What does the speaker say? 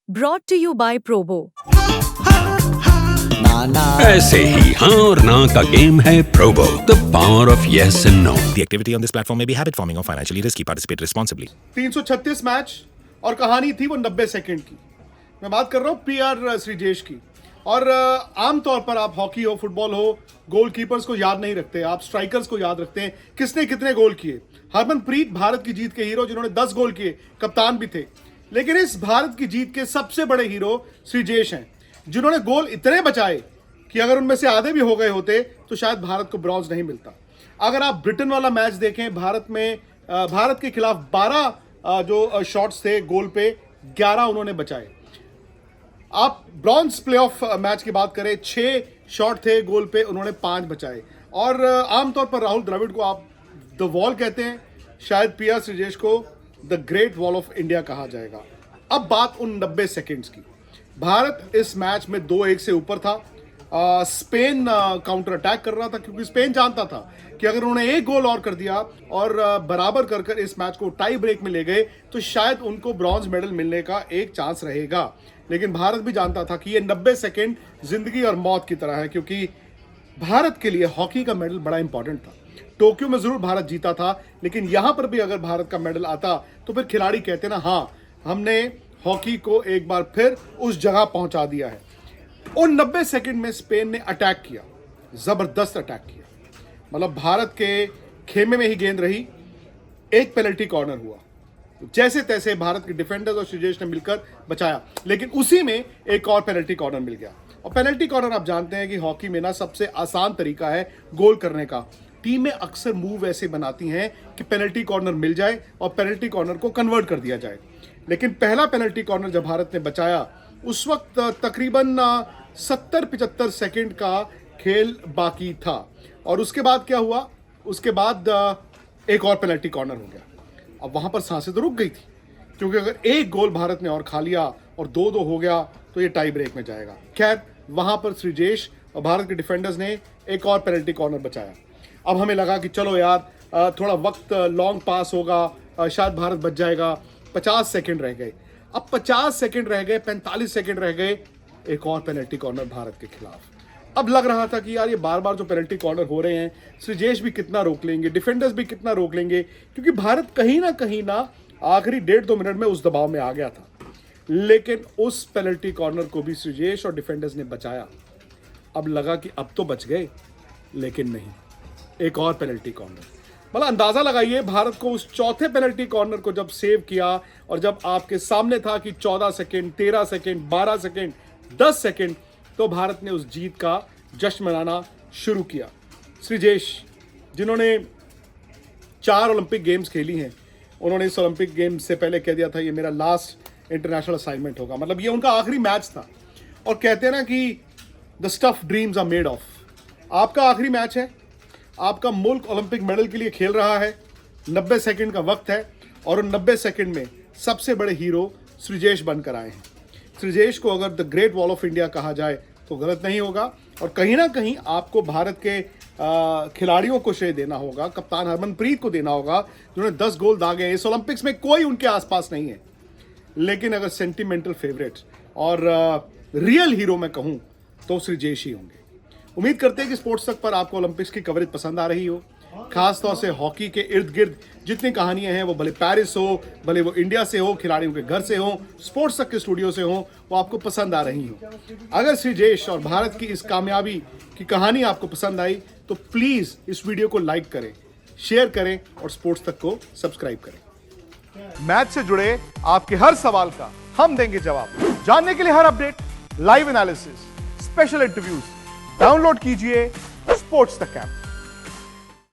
Brought to you by Probo. ऐसे ही हाँ और ना का गेम है Probo, the power of yes and no. The activity on this platform may be habit forming or financially risky. Participate responsibly. 336 match और कहानी थी वो 90 सेकंड की। मैं बात कर रहा हूँ पीआर श्रीजेश की। और आमतौर पर आप हॉकी हो, फुटबॉल हो, गोलकीपर्स को याद नहीं रखते, आप स्ट्राइकर्स को याद रखते हैं किसने कितने गोल किए। हरमनप्रीत भारत की जीत के हीरो जिन्होंने 10 गोल किए, कप्तान भी थे। लेकिन इस भारत की जीत के सबसे बड़े हीरो श्रीजेश हैं, जिन्होंने गोल इतने बचाए कि अगर उनमें से आधे भी हो गए होते तो शायद भारत को ब्रॉन्ज नहीं मिलता। अगर आप ब्रिटेन वाला मैच देखें, भारत के खिलाफ 12 जो शॉट्स थे गोल पे, 11 उन्होंने बचाए। आप ब्रॉन्ज प्लेऑफ मैच की बात करें, 6 शॉट थे गोल पे, उन्होंने 5 बचाए। और आमतौर पर राहुल द्रविड़ को आप द वॉल कहते हैं, शायद पीआर श्रीजेश को the great wall of India कहा जाएगा। अब बात उन 90 सेकेंड्स की। भारत इस मैच में 2-1 से ऊपर था। स्पेन काउंटर अटैक कर रहा था, क्योंकि स्पेन जानता था कि अगर उन्होंने एक गोल और कर दिया और बराबर कर इस मैच को टाई ब्रेक में ले गए तो शायद उनको ब्रॉन्ज मेडल मिलने का एक चांस रहेगा। लेकिन भारत भी जानता था कि ये 90 सेकेंड जिंदगी और मौत की तरह है, क्योंकि भारत के लिए हॉकी का मेडल बड़ा इंपॉर्टेंट था। टोक्यो में जरूर भारत जीता था, लेकिन यहां पर भी अगर भारत का मेडल आता तो फिर खिलाड़ी कहते ना, हाँ हमने हॉकी को एक बार फिर उस जगह पहुंचा दिया है। उन 90 सेकंड में स्पेन ने अटैक किया, जबरदस्त अटैक किया। मतलब भारत के खेमे में ही गेंद रही, एक पेनल्टी कॉर्नर हुआ, जैसे तैसे भारत के डिफेंडर्स और श्रीजेश ने मिलकर बचाया। लेकिन उसी में एक और पेनल्टी कॉर्नर मिल गया। और पेनल्टी कॉर्नर आप जानते हैं कि हॉकी में ना सबसे आसान तरीका है गोल करने का। टीमें अक्सर मूव ऐसे बनाती हैं कि पेनल्टी कॉर्नर मिल जाए और पेनल्टी कॉर्नर को कन्वर्ट कर दिया जाए। लेकिन पहला पेनल्टी कॉर्नर जब भारत ने बचाया, उस वक्त तकरीबन 70-75 सेकंड का खेल बाकी था। और उसके बाद क्या हुआ, उसके बाद एक और पेनल्टी कॉर्नर हो गया। अब वहां पर सांसें तो रुक गई थी, क्योंकि अगर एक गोल भारत ने और खा लिया और 2-2 हो गया तो ये टाई ब्रेक में जाएगा। खैर, वहां पर श्रीजेश और भारत के डिफेंडर्स ने एक और पेनल्टी कॉर्नर बचाया। अब हमें लगा कि चलो यार, थोड़ा वक्त लॉन्ग पास होगा, शायद भारत बच जाएगा। 50 सेकंड रह गए। अब 50 सेकंड रह गए, 45 सेकंड रह गए, एक और पेनल्टी कॉर्नर भारत के खिलाफ। अब लग रहा था कि यार ये बार बार जो पेनल्टी कॉर्नर हो रहे हैं, श्रीजेश भी कितना रोक लेंगे, डिफेंडर्स भी कितना रोक लेंगे, क्योंकि भारत कहीं ना आखिरी 1.5-2 मिनट में उस दबाव में आ गया था। लेकिन उस पेनल्टी कॉर्नर को भी श्रीजेश और डिफेंडर्स ने बचाया। अब लगा कि अब तो बच गए, लेकिन नहीं, एक और पेनल्टी कॉर्नर। मतलब अंदाजा लगाइए, भारत को उस चौथे पेनल्टी कॉर्नर को जब सेव किया और जब आपके सामने था कि 14 सेकंड, 13 सेकंड, 12 सेकंड, 10 सेकंड, तो भारत ने उस जीत का जश्न मनाना शुरू किया। श्रीजेश, जिन्होंने 4 ओलंपिक गेम्स खेली हैं, उन्होंने इस ओलंपिक गेम्स से पहले कह दिया था ये मेरा लास्ट इंटरनेशनल असाइनमेंट होगा। मतलब ये उनका आखिरी मैच था। और कहते हैं ना कि the stuff dreams are made of. आपका आखिरी मैच है, आपका मुल्क ओलंपिक मेडल के लिए खेल रहा है, 90 सेकंड का वक्त है, और उन 90 सेकंड में सबसे बड़े हीरो श्रीजेश बनकर आए हैं। श्रीजेश को अगर the great wall of India कहा जाए तो गलत नहीं होगा। और कहीं ना कहीं आपको भारत के खिलाड़ियों को श्रेय देना होगा, कप्तान हरमनप्रीत को देना होगा, जिन्होंने 10 गोल दागे हैं। इस ओलंपिक्स में कोई उनके आसपास नहीं है। लेकिन अगर सेंटिमेंटल फेवरेट और रियल हीरो मैं कहूँ तो श्रीजेश ही होंगे। उम्मीद करते हैं कि स्पोर्ट्स तक पर आपको ओलंपिक्स की कवरेज पसंद आ रही हो। खासतौर से हॉकी के इर्द गिर्द जितनी कहानियां हैं, वो भले पेरिस हो, भले वो इंडिया से हो, खिलाड़ियों के घर से हो, स्पोर्ट्स तक के स्टूडियो से हो, वो आपको पसंद आ रही हो। अगर श्रीजेश और भारत की इस कामयाबी की कहानी आपको पसंद आई तो प्लीज इस वीडियो को लाइक करें, शेयर करें और स्पोर्ट्स तक को सब्सक्राइब करें। मैच से जुड़े आपके हर सवाल का हम देंगे जवाब। जानने के लिए हर update, live analysis, special interviews, download कीजिए स्पोर्ट्स तक ऐप।